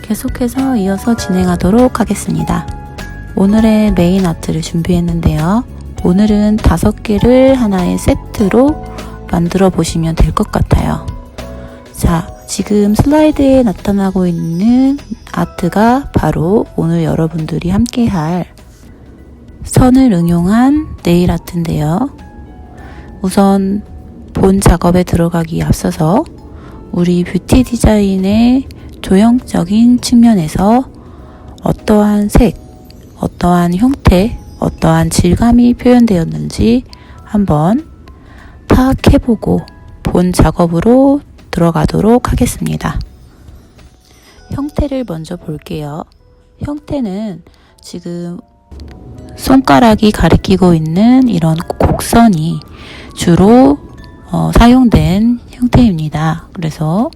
계속해서 이어서 진행하도록 하겠습니다. 오늘의 메인 아트를 준비했는데요. 오늘은 5개를 하나의 세트로 만들어 보시면 될 것 같아요. 자, 지금 슬라이드에 나타나고 있는 아트가 바로 오늘 여러분들이 함께 할 선을 응용한 네일 아트인데요. 우선 본 작업에 들어가기 앞서서 우리 뷰티 디자인의 조형적인 측면에서 어떠한 색, 어떠한 형태, 어떠한 질감이 표현되었는지 한번 파악해보고 본 작업으로 들어가도록 하겠습니다. 형태를 먼저 볼게요. 형태는 지금 손가락이 가리키고 있는 이런 곡선이 주로 사용된 형태입니다. 그래서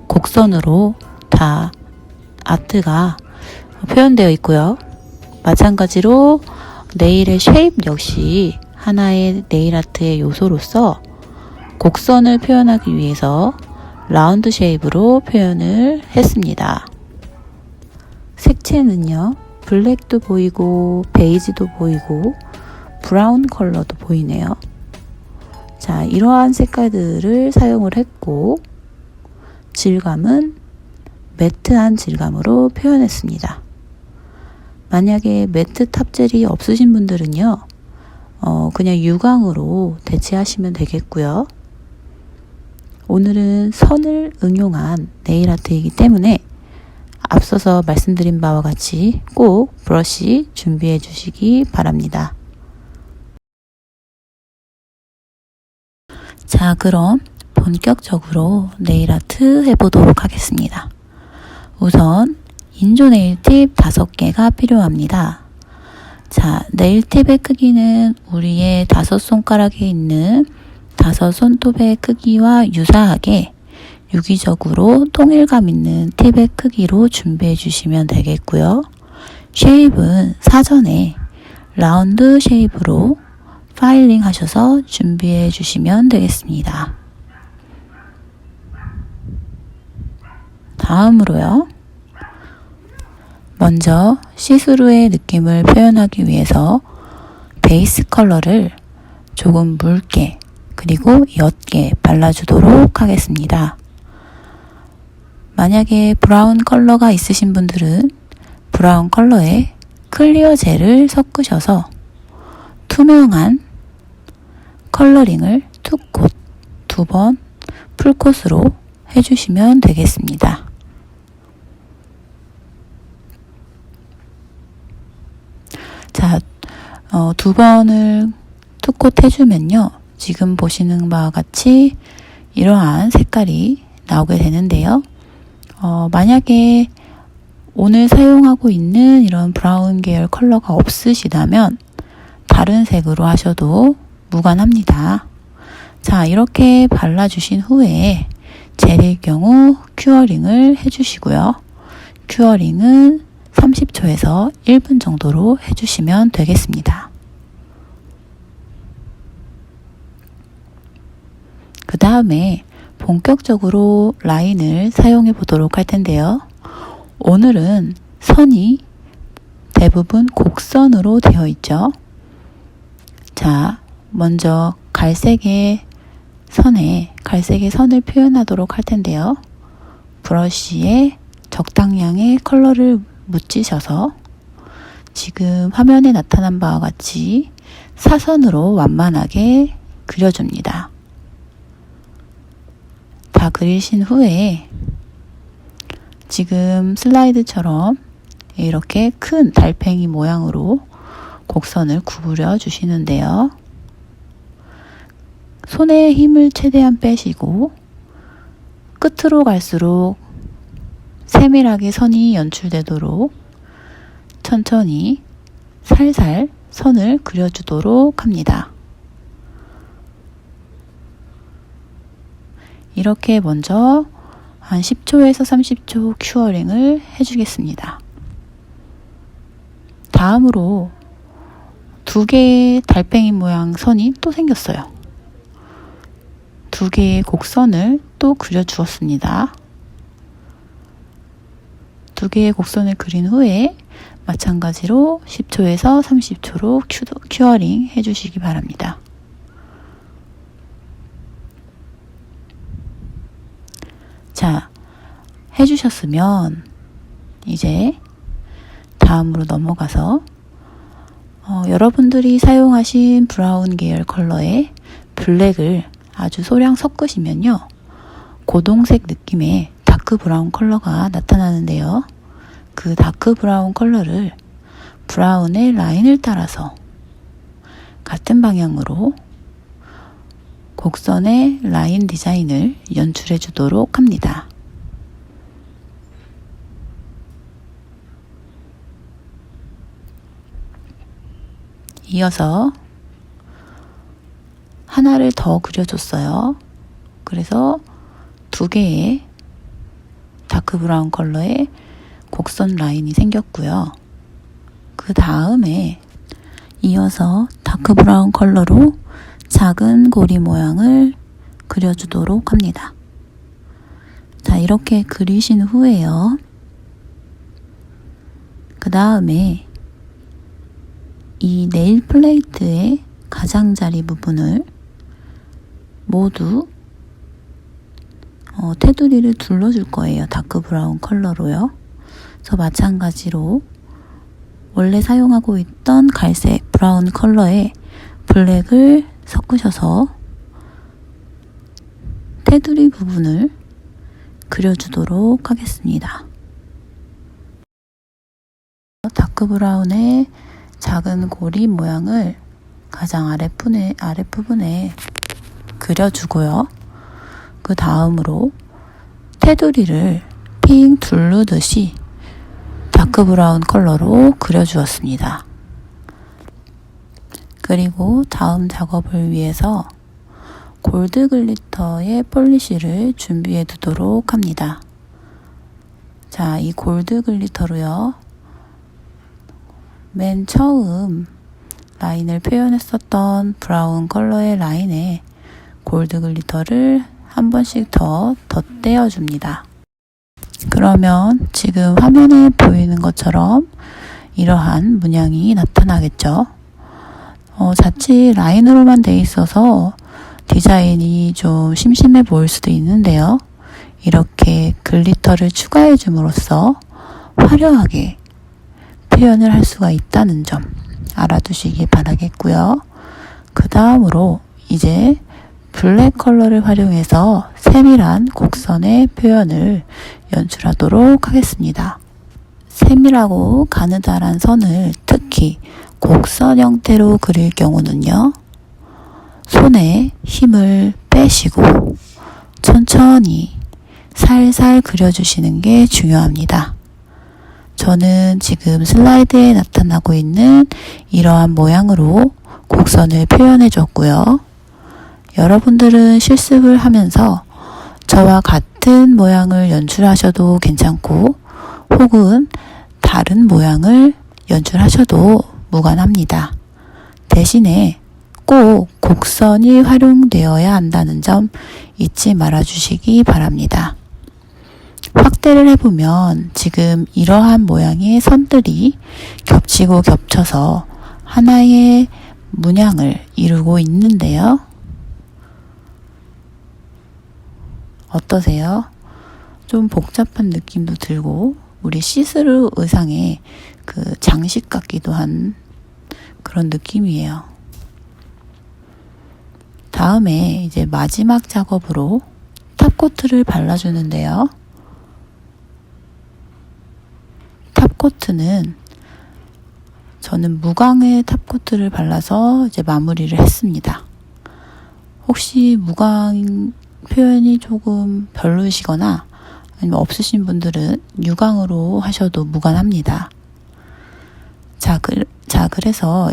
곡선으로 다 아트가 표현되어 있고요. 마찬가지로 네일의 쉐입 역시 하나의 네일 아트의 요소로서 곡선을 표현하기 위해서 라운드 쉐입으로 표현을 했습니다. 색채는요, 블랙도 보이고 베이지도 보이고 브라운 컬러도 보이네요. 자, 이러한 색깔들을 사용을 했고 질감은 매트한 질감으로 표현했습니다. 만약에 매트 탑젤이 없으신 분들은요, 그냥 유광으로 대체하시면 되겠고요. 오늘은 선을 응용한 네일 아트이기 때문에 앞서서 말씀드린 바와 같이 꼭 브러쉬 준비해 주시기 바랍니다. 자, 그럼 본격적으로 네일 아트 해보도록 하겠습니다. 우선 인조 네일 팁 5개가 필요합니다. 자, 네일 팁의 크기는 우리의 5손가락에 있는 5손톱의 크기와 유사하게 유기적으로 통일감 있는 팁의 크기로 준비해 주시면 되겠고요. 쉐입은 사전에 라운드 쉐입으로 파일링 하셔서 준비해 주시면 되겠습니다. 다음으로요. 먼저 시스루의 느낌을 표현하기 위해서 베이스 컬러를 조금 묽게 그리고 옅게 발라주도록 하겠습니다. 만약에 브라운 컬러가 있으신 분들은 브라운 컬러에 클리어 젤을 섞으셔서 투명한 컬러링을 투콧 2번 풀콧으로 해주시면 되겠습니다. 자, 2번을 투콧 해주면요, 지금 보시는 바와 같이 이러한 색깔이 나오게 되는데요. 만약에 오늘 사용하고 있는 이런 브라운 계열 컬러가 없으시다면 다른 색으로 하셔도 무관합니다. 자, 이렇게 발라주신 후에 젤일 경우 큐어링을 해주시고요. 큐어링은 30초에서 1분 정도로 해주시면 되겠습니다. 그 다음에 본격적으로 라인을 사용해 보도록 할 텐데요. 오늘은 선이 대부분 곡선으로 되어 있죠. 자, 먼저 갈색의 선을 표현하도록 할 텐데요. 브러쉬에 적당량의 컬러를 묻히셔서 지금 화면에 나타난 바와 같이 사선으로 완만하게 그려줍니다. 다 그리신 후에 지금 슬라이드처럼 이렇게 큰 달팽이 모양으로 곡선을 구부려 주시는데요. 손의 힘을 최대한 빼시고 끝으로 갈수록 세밀하게 선이 연출되도록 천천히 살살 선을 그려주도록 합니다. 이렇게 먼저 한 10초에서 30초 큐어링을 해주겠습니다. 다음으로 2개의 달팽이 모양 선이 또 생겼어요. 2개의 곡선을 또 그려주었습니다. 두 개의 곡선을 그린 후에 마찬가지로 10초에서 30초로 큐어링 해주시기 바랍니다. 자, 해주셨으면 이제 다음으로 넘어가서 여러분들이 사용하신 브라운 계열 컬러에 블랙을 아주 소량 섞으시면요, 고동색 느낌의 다크 브라운 컬러가 나타나는데요. 그 다크 브라운 컬러를 브라운의 라인을 따라서 같은 방향으로 곡선의 라인 디자인을 연출해 주도록 합니다. 이어서 하나를 더 그려줬어요. 그래서 두 개의 다크 브라운 컬러의 곡선 라인이 생겼고요. 그 다음에 이어서 다크 브라운 컬러로 작은 고리 모양을 그려주도록 합니다. 자, 이렇게 그리신 후에요, 그 다음에 이 네일 플레이트의 가장자리 부분을 모두 테두리를 둘러줄 거예요. 다크 브라운 컬러로요. 그래서 마찬가지로 원래 사용하고 있던 갈색 브라운 컬러에 블랙을 섞으셔서 테두리 부분을 그려주도록 하겠습니다. 다크 브라운의 작은 고리 모양을 가장 아랫부분에 그려주고요. 그 다음으로 테두리를 핑 두르듯이 다크 브라운 컬러로 그려주었습니다. 그리고 다음 작업을 위해서 골드 글리터의 폴리쉬를 준비해 두도록 합니다. 자, 이 골드 글리터로요, 맨 처음 라인을 표현했었던 브라운 컬러의 라인에 골드 글리터를 한 번씩 더 덧대어 줍니다. 그러면 지금 화면에 보이는 것처럼 이러한 문양이 나타나겠죠. 자칫 라인으로만 돼 있어서 디자인이 좀 심심해 보일 수도 있는데요. 이렇게 글리터를 추가해 줌으로써 화려하게 표현을 할 수가 있다는 점 알아두시기 바라겠고요. 그 다음으로 이제 블랙 컬러를 활용해서 세밀한 곡선의 표현을 연출하도록 하겠습니다. 세밀하고 가느다란 선을 특히 곡선 형태로 그릴 경우는요, 손에 힘을 빼시고 천천히 살살 그려주시는 게 중요합니다. 저는 지금 슬라이드에 나타나고 있는 이러한 모양으로 곡선을 표현해 줬고요. 여러분들은 실습을 하면서 저와 같은 모양을 연출하셔도 괜찮고, 혹은 다른 모양을 연출하셔도 무관합니다. 대신에 꼭 곡선이 활용되어야 한다는 점 잊지 말아주시기 바랍니다. 확대를 해보면 지금 이러한 모양의 선들이 겹치고 겹쳐서 하나의 문양을 이루고 있는데요. 어떠세요? 좀 복잡한 느낌도 들고 우리 시스루 의상의 그 장식 같기도 한 그런 느낌이에요. 다음에 이제 마지막 작업으로 탑코트를 발라주는데요. 탑코트는 저는 무광의 탑코트를 발라서 이제 마무리를 했습니다. 혹시 무광 표현이 조금 별로이시거나 아니면 없으신 분들은 유광으로 하셔도 무관합니다. 자, 그래서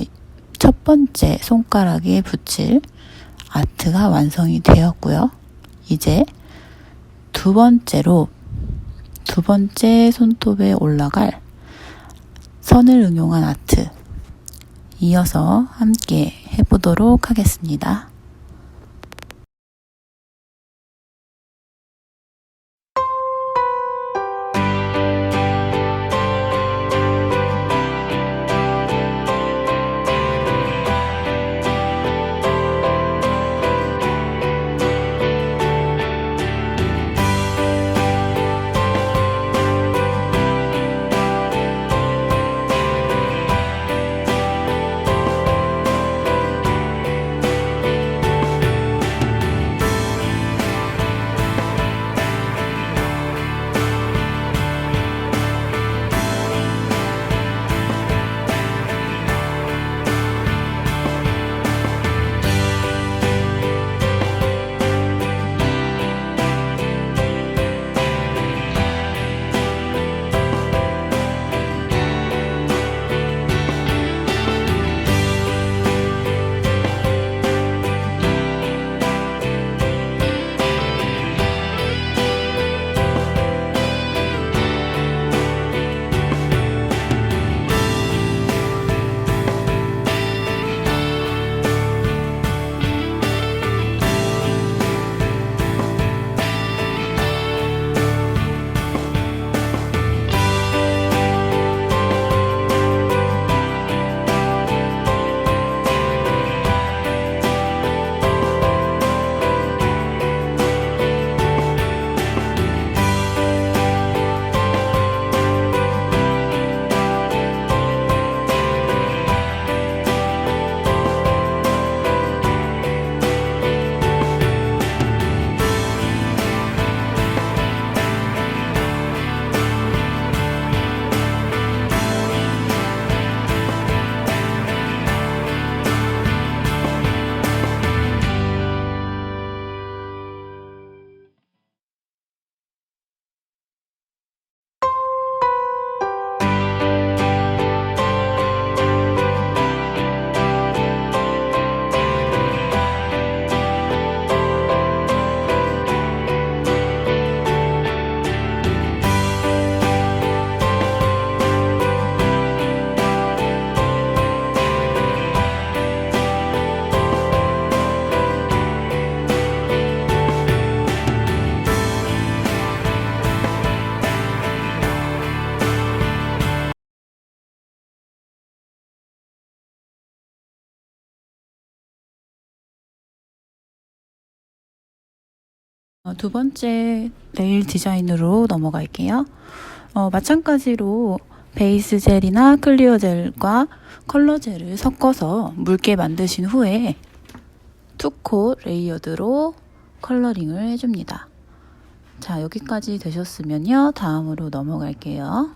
첫 번째 손가락에 붙일 아트가 완성이 되었고요. 이제 두 번째 손톱에 올라갈 선을 응용한 아트, 이어서 함께 해보도록 하겠습니다. 두 번째 네일 디자인으로 넘어갈게요. 마찬가지로 베이스 젤이나 클리어 젤과 컬러 젤을 섞어서 묽게 만드신 후에 투코 레이어드로 컬러링을 해줍니다. 자, 여기까지 되셨으면요. 다음으로 넘어갈게요.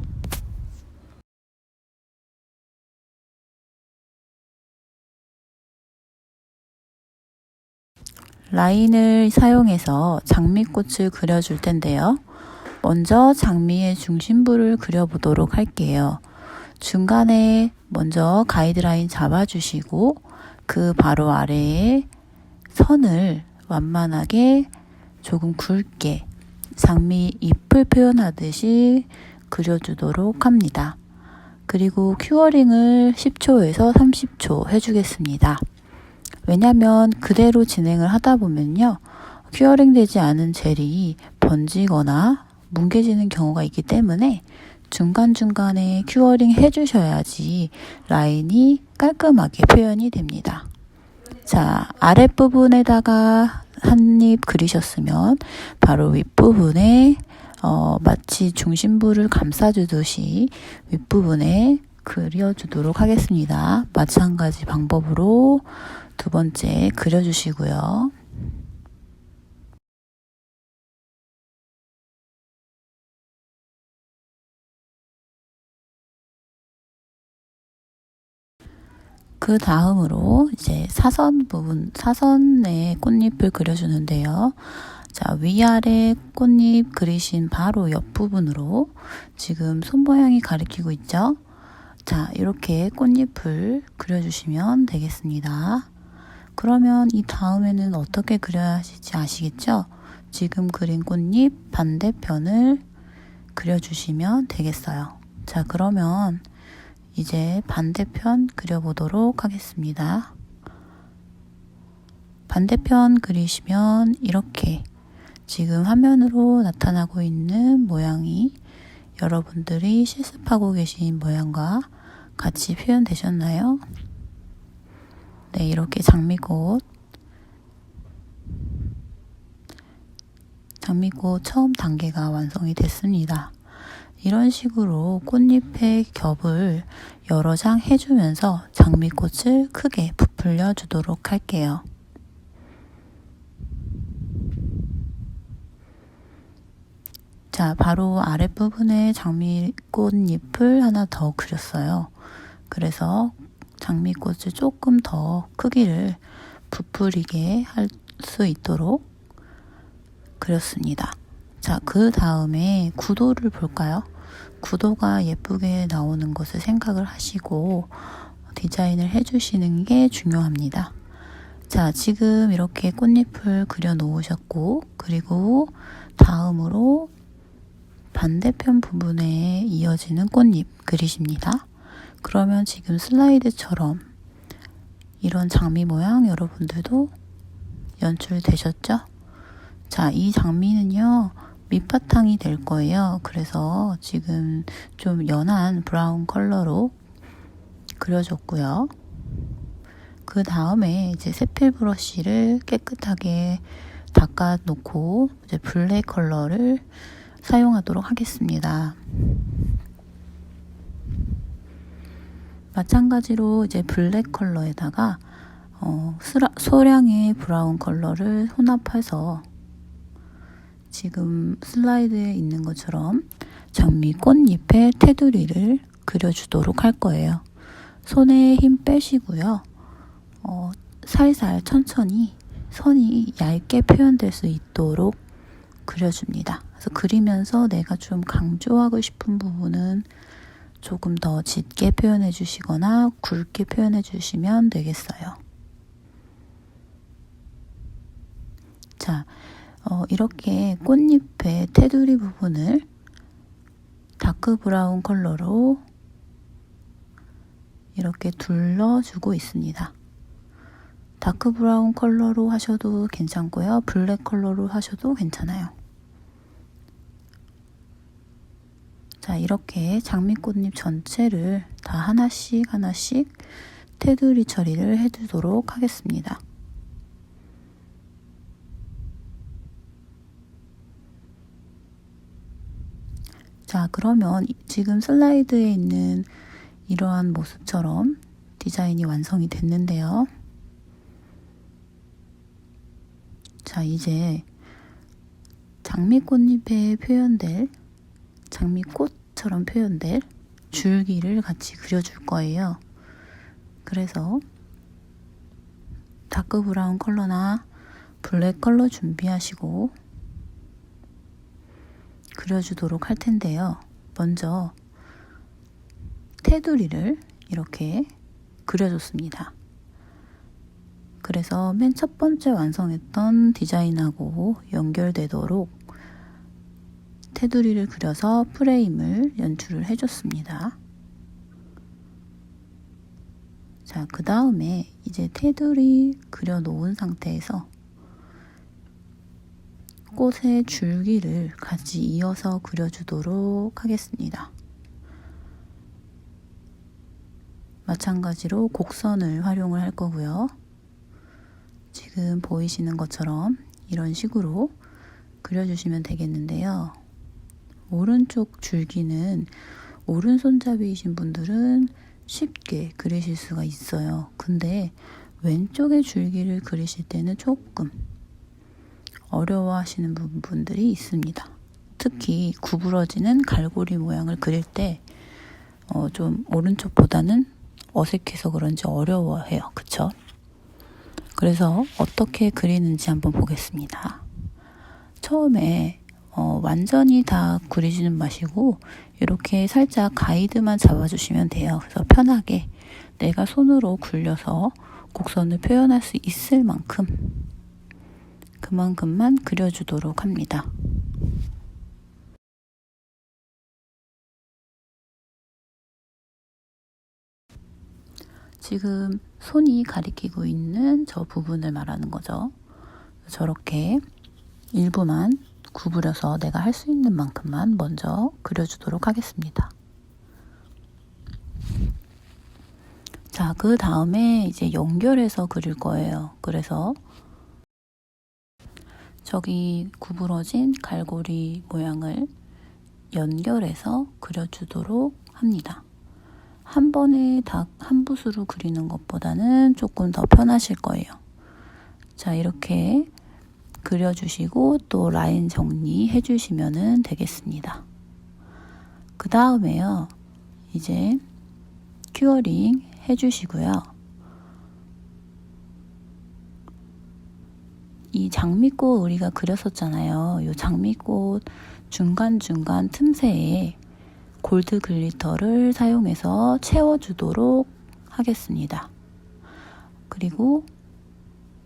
라인을 사용해서 장미꽃을 그려줄 텐데요. 먼저 장미의 중심부를 그려보도록 할게요. 중간에 먼저 가이드라인 잡아주시고 그 바로 아래에 선을 완만하게 조금 굵게 장미 잎을 표현하듯이 그려주도록 합니다. 그리고 큐어링을 10초에서 30초 해주겠습니다. 왜냐면 그대로 진행을 하다 보면요. 큐어링 되지 않은 젤이 번지거나 뭉개지는 경우가 있기 때문에 중간중간에 큐어링 해주셔야지 라인이 깔끔하게 표현이 됩니다. 자, 아랫부분에다가 한 입 그리셨으면 바로 윗부분에 마치 중심부를 감싸주듯이 윗부분에 그려주도록 하겠습니다. 마찬가지 방법으로 두 번째 그려주시고요. 그 다음으로 이제 사선 부분, 사선에 꽃잎을 그려주는데요. 자, 위아래 꽃잎 그리신 바로 옆부분으로 지금 손 모양이 가리키고 있죠? 자, 이렇게 꽃잎을 그려주시면 되겠습니다. 그러면 이 다음에는 어떻게 그려야 하실지 아시겠죠? 지금 그린 꽃잎 반대편을 그려주시면 되겠어요. 자, 그러면 이제 반대편 그려보도록 하겠습니다. 반대편 그리시면 이렇게 지금 화면으로 나타나고 있는 모양이 여러분들이 실습하고 계신 모양과 같이 표현되셨나요? 네, 이렇게 장미꽃 처음 단계가 완성이 됐습니다. 이런 식으로 꽃잎의 겹을 여러 장 해주면서 장미꽃을 크게 부풀려 주도록 할게요. 자, 바로 아랫부분에 장미꽃잎을 하나 더 그렸어요. 그래서 장미꽃을 조금 더 크기를 부풀리게 할 수 있도록 그렸습니다. 자, 그 다음에 구도를 볼까요? 구도가 예쁘게 나오는 것을 생각을 하시고 디자인을 해주시는 게 중요합니다. 자, 지금 이렇게 꽃잎을 그려 놓으셨고, 그리고 다음으로 반대편 부분에 이어지는 꽃잎 그리십니다. 그러면 지금 슬라이드처럼 이런 장미 모양 여러분들도 연출되셨죠? 자, 이 장미는요, 밑바탕이 될 거예요. 그래서 지금 좀 연한 브라운 컬러로 그려줬고요. 그 다음에 이제 세필 브러쉬를 깨끗하게 닦아 놓고 이제 블랙 컬러를 사용하도록 하겠습니다. 마찬가지로 이제 블랙 컬러에다가 소량의 브라운 컬러를 혼합해서 지금 슬라이드에 있는 것처럼 장미 꽃잎의 테두리를 그려주도록 할 거예요. 손에 힘 빼시고요. 살살 천천히 선이 얇게 표현될 수 있도록 그려줍니다. 그래서 그리면서 내가 좀 강조하고 싶은 부분은 조금 더 짙게 표현해 주시거나 굵게 표현해 주시면 되겠어요. 자, 이렇게 꽃잎의 테두리 부분을 다크 브라운 컬러로 이렇게 둘러주고 있습니다. 다크 브라운 컬러로 하셔도 괜찮고요. 블랙 컬러로 하셔도 괜찮아요. 자, 이렇게 장미꽃잎 전체를 다 하나씩 테두리 처리를 해주도록 하겠습니다. 자, 그러면 지금 슬라이드에 있는 이러한 모습처럼 디자인이 완성이 됐는데요. 자, 이제 장미꽃잎에 표현될, 장미꽃처럼 표현될 줄기를 같이 그려줄 거예요. 그래서 다크 브라운 컬러나 블랙 컬러 준비하시고 그려주도록 할 텐데요. 먼저 테두리를 이렇게 그려줬습니다. 그래서 맨 첫 번째 완성했던 디자인하고 연결되도록 테두리를 그려서 프레임을 연출을 해줬습니다. 자, 그 다음에 이제 테두리 그려놓은 상태에서 꽃의 줄기를 같이 이어서 그려주도록 하겠습니다. 마찬가지로 곡선을 활용을 할 거고요. 지금 보이시는 것처럼 이런 식으로 그려주시면 되겠는데요. 오른쪽 줄기는 오른손잡이이신 분들은 쉽게 그리실 수가 있어요. 근데 왼쪽의 줄기를 그리실 때는 조금 어려워하시는 부분들이 있습니다. 특히 구부러지는 갈고리 모양을 그릴 때 좀 오른쪽보다는 어색해서 그런지 어려워해요. 그쵸? 그래서 어떻게 그리는지 한번 보겠습니다. 처음에 완전히 다 그리지는 마시고 이렇게 살짝 가이드만 잡아주시면 돼요. 그래서 편하게 내가 손으로 굴려서 곡선을 표현할 수 있을 만큼 그만큼만 그려주도록 합니다. 지금 손이 가리키고 있는 저 부분을 말하는 거죠. 저렇게 일부만 구부려서 내가 할 수 있는 만큼만 먼저 그려주도록 하겠습니다. 자, 그 다음에 이제 연결해서 그릴 거예요. 그래서 저기 구부러진 갈고리 모양을 연결해서 그려주도록 합니다. 한 번에 다 한 붓으로 그리는 것보다는 조금 더 편하실 거예요. 자, 이렇게 그려주시고 또 라인 정리해 주시면 되겠습니다. 그 다음에요, 이제 큐어링 해주시고요. 이 장미꽃 우리가 그렸었잖아요. 이 장미꽃 중간중간 틈새에 골드 글리터를 사용해서 채워주도록 하겠습니다. 그리고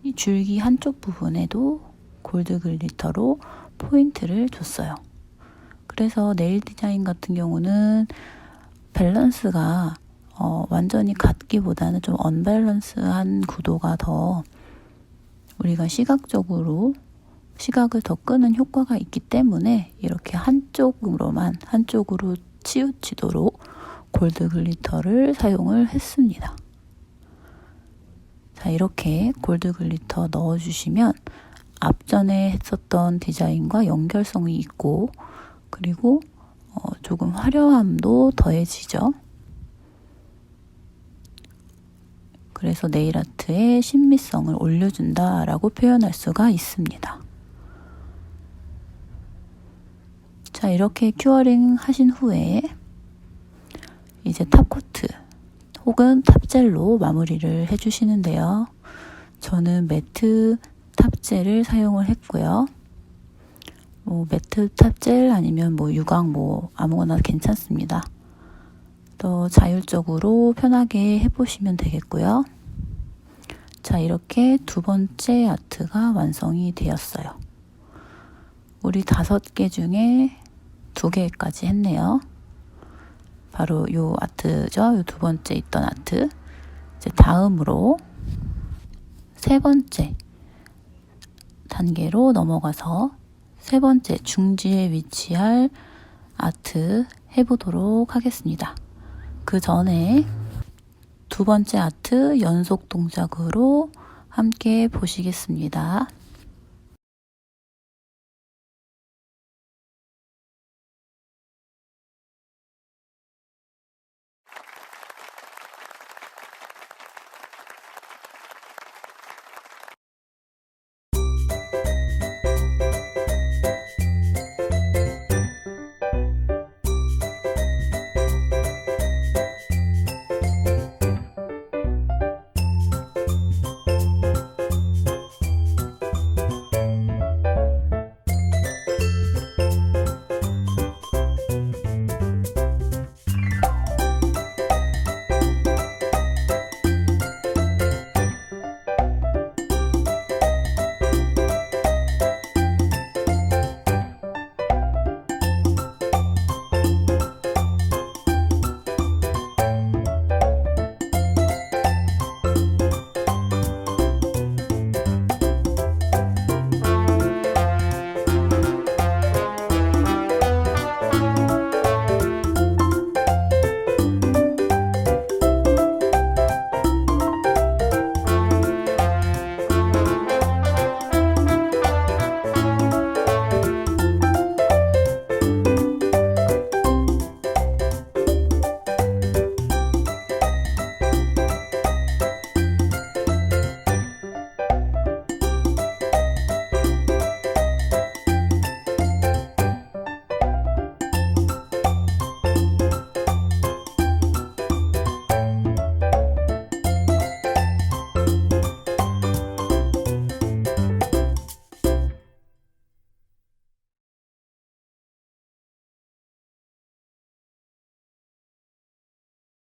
이 줄기 한쪽 부분에도 골드 글리터로 포인트를 줬어요. 그래서 네일 디자인 같은 경우는 밸런스가 완전히 같기보다는 좀 언밸런스한 구도가 더 우리가 시각적으로 시각을 더 끄는 효과가 있기 때문에 이렇게 한쪽으로 치우치도록 골드 글리터를 사용을 했습니다. 자, 이렇게 골드 글리터 넣어주시면 앞전에 했었던 디자인과 연결성이 있고 그리고 조금 화려함도 더해지죠. 그래서 네일아트의 신미성을 올려준다라고 표현할 수가 있습니다. 자, 이렇게 큐어링 하신 후에 이제 탑코트 혹은 탑젤로 마무리를 해주시는데요. 저는 매트 탑젤을 사용을 했고요. 매트 탑젤 아니면 유광 아무거나 괜찮습니다. 더 자율적으로 편하게 해보시면 되겠고요. 자, 이렇게 두 번째 아트가 완성이 되었어요. 우리 5개 중에 2개까지 했네요. 바로 요 아트죠. 요 두 번째 있던 아트. 이제 다음으로 3번째 단계로 넘어가서 3번째 중지에 위치할 아트 해보도록 하겠습니다. 그 전에 2번째 아트 연속 동작으로 함께 보시겠습니다.